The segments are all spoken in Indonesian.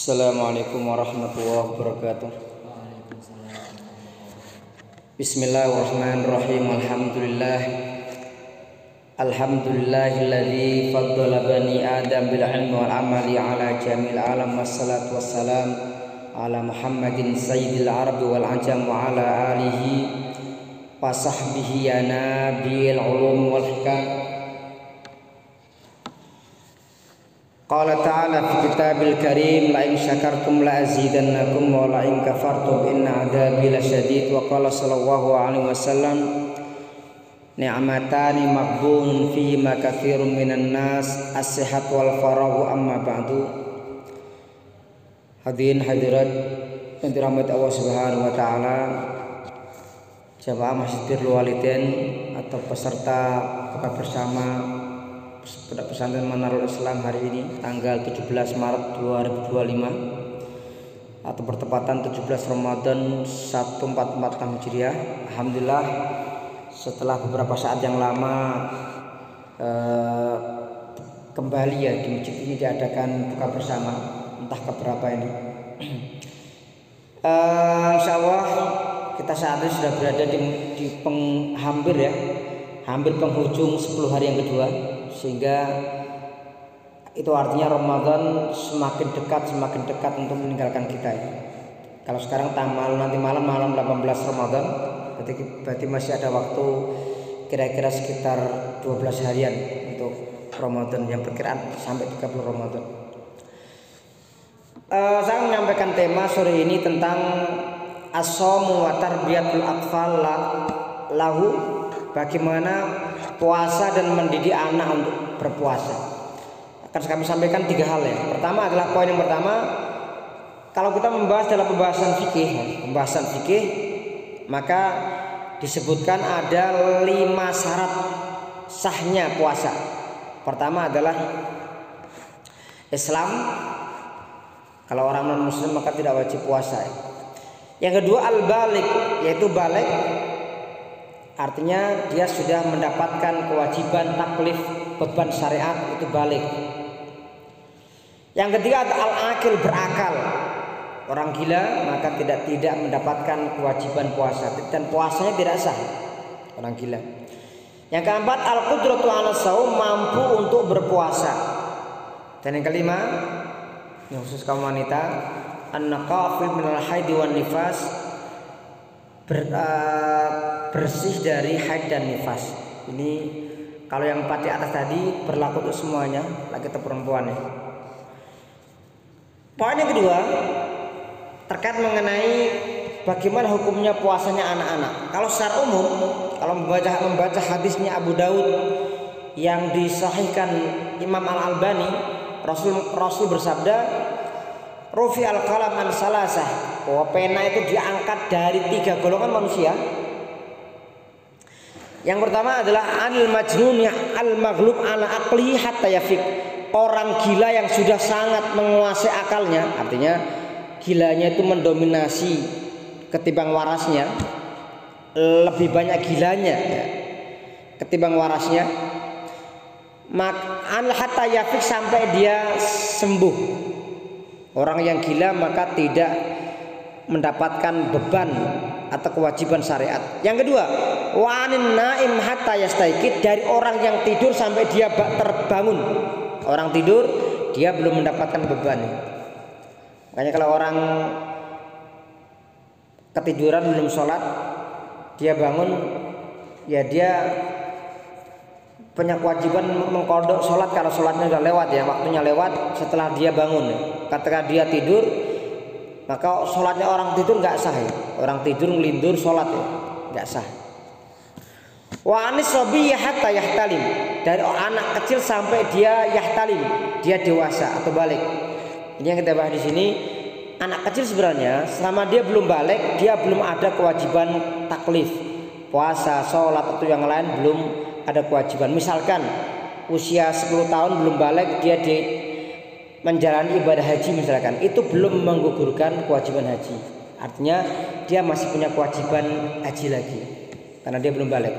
Assalamualaikum warahmatullahi wabarakatuh. Bismillahirrahmanirrahim. Alhamdulillahilladzi faddala bani Adam bil ilmi wal amali ala jamil alam, wassalatu wassalam ala Muhammadin sayyidil arabi wal ajam wa ala alihi wa sahbihi ya nabiyil ulum wal hikam. Qala ta'ala fi kitabil karim, la in syakartum la azidannakum wa la in kafartum inna adzabi lasyadid. Wa qala sallallahu alaihi wasallam, ni'matani maqbunun fihi ma katsirun minan nas, as-sihat wal faraghu, amma ba'du. Hadirin hadirat yang dirahmati Allah Subhanahu wa taala, jamaah Masjid Birrul Walidain atau peserta buka bersama Pondok Pesantren Manarul Islam hari ini tanggal 17 Maret 2025 atau bertepatan 17 Ramadan 1446 Hijriah. Alhamdulillah, setelah beberapa saat yang lama kembali ya di masjid ini diadakan buka bersama, entah keberapa ini. Insya Allah kita saat ini sudah berada di hampir penghujung 10 hari yang kedua, sehingga itu artinya Ramadan semakin dekat untuk meninggalkan kita ya. Kalau sekarang nanti malam 18 Ramadan, berarti masih ada waktu kira-kira sekitar 12 harian untuk Ramadan, yang perkiraan sampai 30 Ramadan. Saya menyampaikan tema sore ini tentang as-shaumu wa tarbiyatul atfal lahu, bagaimana puasa dan mendidik anak untuk berpuasa. Akan kami sampaikan 3 hal ya. Pertama adalah poin yang pertama, kalau kita membahas dalam pembahasan fikih, maka disebutkan ada 5 syarat sahnya puasa. Pertama adalah Islam. Kalau orang non muslim maka tidak wajib puasa ya. Yang kedua al-balik, yaitu balik, artinya dia sudah mendapatkan kewajiban taklif, beban syariat, itu balik. Yang ketiga al-akil, berakal. Orang gila maka tidak mendapatkan kewajiban puasa dan puasanya tidak sah, orang gila. Yang keempat al-qudratu 'ala shaum, mampu untuk berpuasa. Dan yang kelima, yang khusus kaum wanita, an-naqafil minal haidi wan nifas, bersih dari haid dan nifas. Ini kalau yang 4 di atas tadi berlaku untuk semuanya, laki atau perempuan ya. Poin yang kedua terkait mengenai bagaimana hukumnya puasanya anak-anak. Kalau secara umum, kalau membaca hadisnya Abu Daud yang disahihkan Imam Al-Albani, Rasul bersabda, Rufi al-qalam an salasah, bahwa pena itu diangkat dari 3 golongan manusia. Yang pertama adalah anil majnun al-maghlub ala aqli hatta yafik, orang gila yang sudah sangat menguasai akalnya, artinya gilanya itu mendominasi ketimbang warasnya, lebih banyak gilanya ya, ketimbang warasnya. An hatta yafik, sampai dia sembuh. Orang yang gila maka tidak mendapatkan beban atau kewajiban syariat. Yang kedua, wanin naim hatta yastaikid, dari orang yang tidur sampai dia terbangun. Orang tidur dia belum mendapatkan beban. Makanya kalau orang ketiduran belum sholat, dia bangun, ya dia punya kewajiban mengkodok sholat kalau sholatnya sudah lewat ya, waktunya lewat setelah dia bangun. Ketika dia tidur, maka sholatnya orang tidur nggak sah ya. Orang tidur ngelindur sholat ya, nggak sah. Wa anis sabiyya hatta yahtalim, dari anak kecil sampai dia yahtalim, dia dewasa atau balik. Ini yang kita bahas di sini. Anak kecil sebenarnya selama dia belum balik, dia belum ada kewajiban taklif, puasa, sholat atau yang lain belum ada kewajiban. Misalkan usia 10 tahun belum balik, dia menjalani ibadah haji misalkan, itu belum menggugurkan kewajiban haji. Artinya dia masih punya kewajiban haji lagi karena dia belum balik.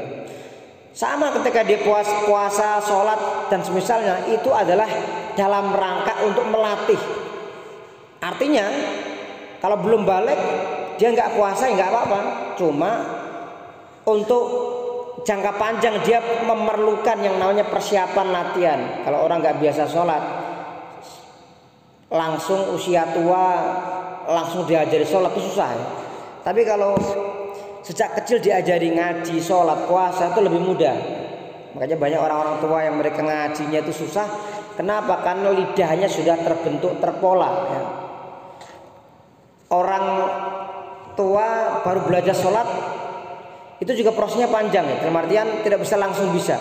Sama ketika dia puasa, sholat dan semisalnya, itu adalah dalam rangka untuk melatih Artinya kalau belum balik dia nggak puasa nggak apa-apa. Cuma untuk jangka panjang dia memerlukan yang namanya persiapan latihan. Kalau orang nggak biasa sholat, langsung usia tua langsung diajari sholat itu susah ya. Tapi kalau sejak kecil diajari ngaji, sholat, puasa itu lebih mudah. Makanya banyak orang-orang tua yang mereka ngajinya itu susah. Kenapa? Karena lidahnya sudah terbentuk, terpola ya. Orang tua baru belajar sholat itu juga prosesnya panjang ya, dalam artian tidak bisa langsung bisa.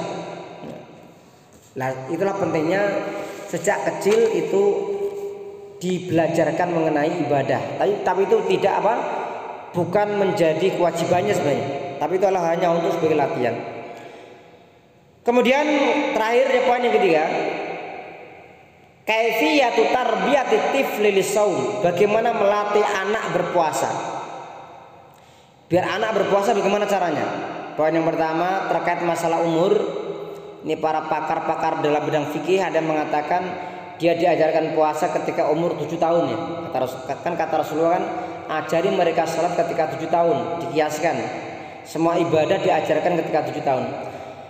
Nah itulah pentingnya sejak kecil itu dibelajarkan mengenai ibadah. Tapi itu tidak apa, bukan menjadi kewajibannya sebenarnya, tapi itu adalah hanya untuk sebagai latihan. Kemudian terakhir ya, poin yang ketiga, kaifiyatu tarbiyati tifli lisaum, bagaimana melatih anak berpuasa. Biar anak berpuasa bagaimana caranya? Poin yang pertama terkait masalah umur. Ini para pakar-pakar dalam bidang fikih ada yang mengatakan dia diajarkan puasa ketika umur 7 tahun ya. Kata Rasulullah kan, ajari mereka sholat ketika 7 tahun, dikiaskan. Semua ibadah diajarkan ketika 7 tahun.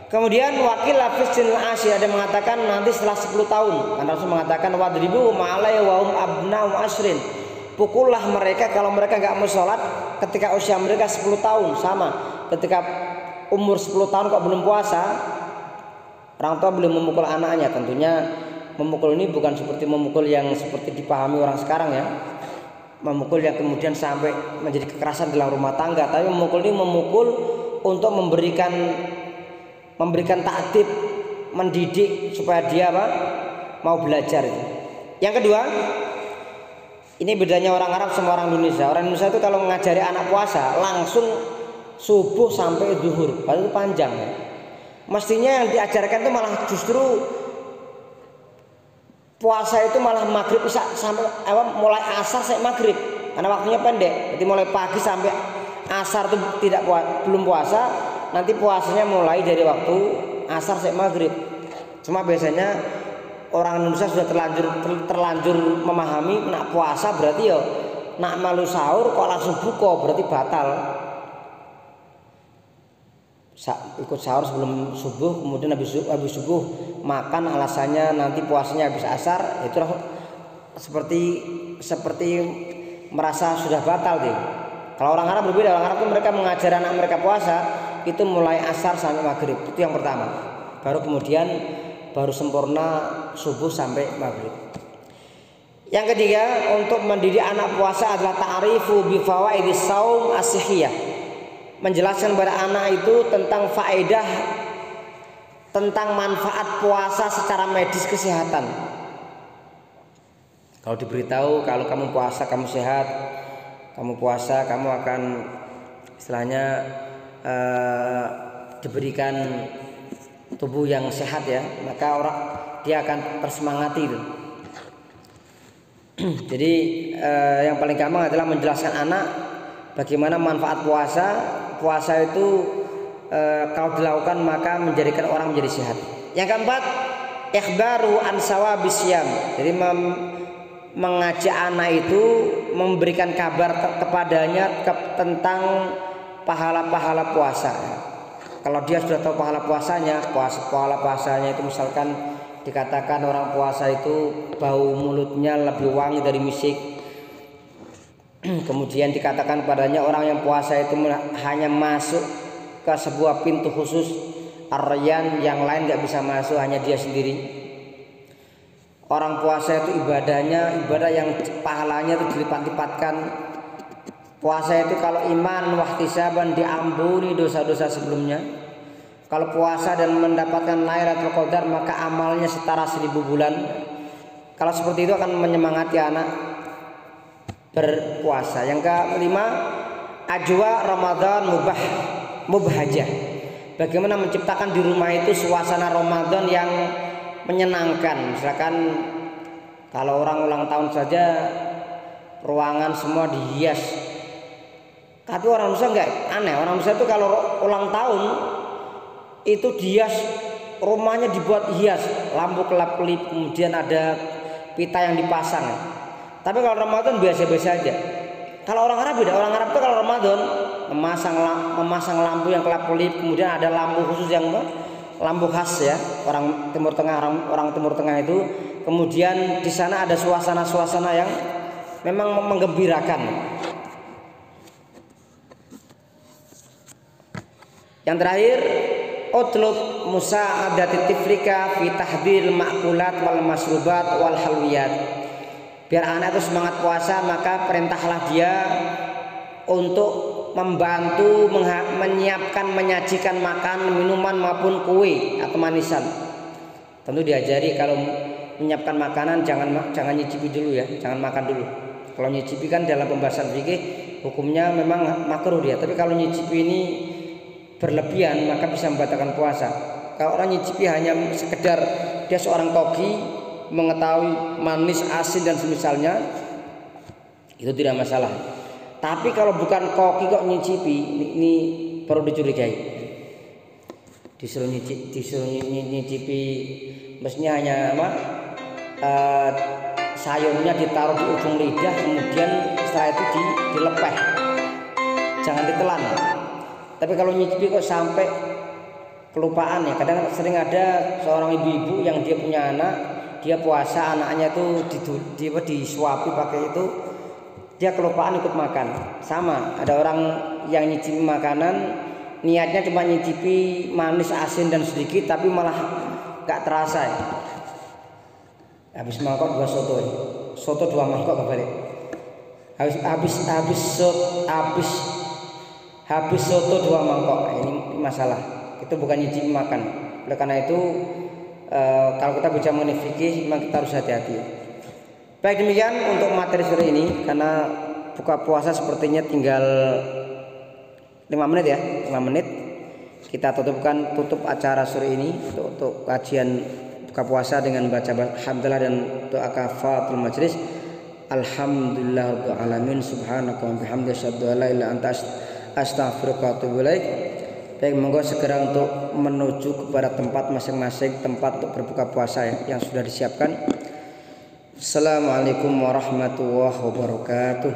Kemudian wakil lafis sinil asyir ada yang mengatakan nanti setelah 10 tahun. Karena Rasul mengatakan wadribu ma'alai wa hum abna'u asrin. Pukullah mereka kalau mereka nggak mau sholat ketika usia mereka 10 tahun. Sama ketika umur 10 tahun kok belum puasa, orang tua belum memukul anaknya. Tentunya memukul ini bukan seperti memukul yang seperti dipahami orang sekarang ya, memukul yang kemudian sampai menjadi kekerasan dalam rumah tangga. Tapi memukul ini memukul untuk memberikan ta'dib, mendidik supaya dia apa, mau belajar. Yang kedua, ini bedanya orang Arab sama orang Indonesia. Orang Indonesia itu kalau mengajari anak puasa langsung subuh sampai zuhur, padahal itu panjang ya. Mestinya yang diajarkan itu malah justru puasa itu malah maghrib sampai mulai asar sampai maghrib, karena waktunya pendek. Jadi mulai pagi sampai asar itu belum puasa, nanti puasanya mulai dari waktu asar sampai maghrib. Cuma biasanya orang Indonesia sudah terlanjur memahami nak puasa berarti ya nak malu sahur kok langsung buka berarti batal. Ikut sahur sebelum subuh, kemudian habis subuh makan alasannya nanti puasanya habis asar, itu seperti merasa sudah batal deh. Kalau orang Arab berbeda, orang Arab itu mereka mengajar anak mereka puasa itu mulai asar sampai maghrib, itu yang pertama. Baru sempurna subuh sampai maghrib. Yang ketiga, untuk mendidik anak puasa adalah ta'rifu bi fawaidis shaum as-sihhiyah. Menjelaskan kepada anak itu tentang faedah, tentang manfaat puasa secara medis kesehatan. Kalau diberitahu kalau kamu puasa kamu sehat, kamu puasa kamu akan istilahnya diberikan tubuh yang sehat ya, maka dia akan tersemangati itu. Jadi yang paling gampang adalah menjelaskan anak bagaimana manfaat puasa. Puasa itu kalau dilakukan maka menjadikan orang menjadi sehat. Yang keempat, ikhbaru an sawabis syiyam. Jadi mengajak anak itu, memberikan kabar kepadanya tentang pahala-pahala puasa. Kalau dia sudah tahu pahala puasanya itu misalkan dikatakan orang puasa itu bau mulutnya lebih wangi dari misik. Kemudian dikatakan padanya orang yang puasa itu hanya masuk ke sebuah pintu khusus ar-rayyan, yang lain nggak bisa masuk, hanya dia sendiri. Orang puasa itu ibadah yang pahalanya itu dilipat-lipatkan. Puasa itu kalau iman wahtisaban diampuni dosa-dosa sebelumnya. Kalau puasa dan mendapatkan Lailatul Qadar maka amalnya setara 1000 bulan. Kalau seperti itu akan menyemangati anak berpuasa. Yang kelima, ajwa Ramadan mubhajah. Bagaimana menciptakan di rumah itu suasana Ramadan yang menyenangkan. Misalkan kalau orang ulang tahun saja ruangan semua dihias. Tapi orang Indonesia enggak, aneh. Orang Indonesia itu kalau ulang tahun itu dihias, rumahnya dibuat hias, lampu kelap-kelip, kemudian ada pita yang dipasang. Tapi kalau Ramadan biasa-biasa aja. Kalau orang Arab beda. Orang Arab itu kalau Ramadan memasang lampu yang kelap-kelip, kemudian ada lampu khusus yang lampu khas ya. Orang Timur Tengah itu, kemudian di sana ada suasana-suasana yang memang menggembirakan. Yang terakhir, utlub musa'adati tifrika fi tahdhir ma'kulat wal masrubat wal halwiyat. Biar anak itu semangat puasa, maka perintahlah dia untuk membantu menyiapkan, menyajikan makan, minuman maupun kue atau manisan. Tentu diajari kalau menyiapkan makanan jangan nyicipi dulu ya, jangan makan dulu. Kalau nyicipi kan dalam pembahasan fikih hukumnya memang makruh dia, tapi kalau nyicipi ini berlebihan maka bisa membatalkan puasa. Kalau orang nyicipi hanya sekedar dia seorang koki, mengetahui manis, asin dan semisalnya, itu tidak masalah. Tapi kalau bukan koki kok nyicipi, ini perlu dicurigai. Disuruh nyicipi, mestinya hanya sayurnya ditaruh di ujung lidah, kemudian setelah itu dilepeh, jangan ditelan. Tapi kalau nyicipi kok sampai kelupaan ya, kadang sering ada seorang ibu-ibu yang dia punya anak, dia puasa, anaknya itu disuapi pakai itu, dia kelupaan ikut makan. Sama, ada orang yang nyicipi makanan, niatnya cuma nyicipi manis, asin dan sedikit, tapi malah gak terasa ya. Habis mangkok 2 soto ya. Soto 2 mangkok kebalik. Habis soto 2 mangkok. Ini masalah. Itu bukan nyicipi makan. Oleh karena itu kalau kita bicara mengenai fikih memang kita harus hati-hati. Baik, demikian untuk materi sore ini, karena buka puasa sepertinya tinggal 5 menit ya, 5 menit. Kita tutup acara sore ini untuk kajian buka puasa dengan baca alhamdulillah dan doa kafaratul majelis. Alhamdulillahirabbil alamin, subhanaka wa bihamdika asyhadu an la ilaha illa anta astaghfiruka wa atubu ilaik. Baik, monggo segera untuk menuju kepada tempat masing-masing, tempat untuk berbuka puasa yang sudah disiapkan. Assalamualaikum warahmatullahi wabarakatuh.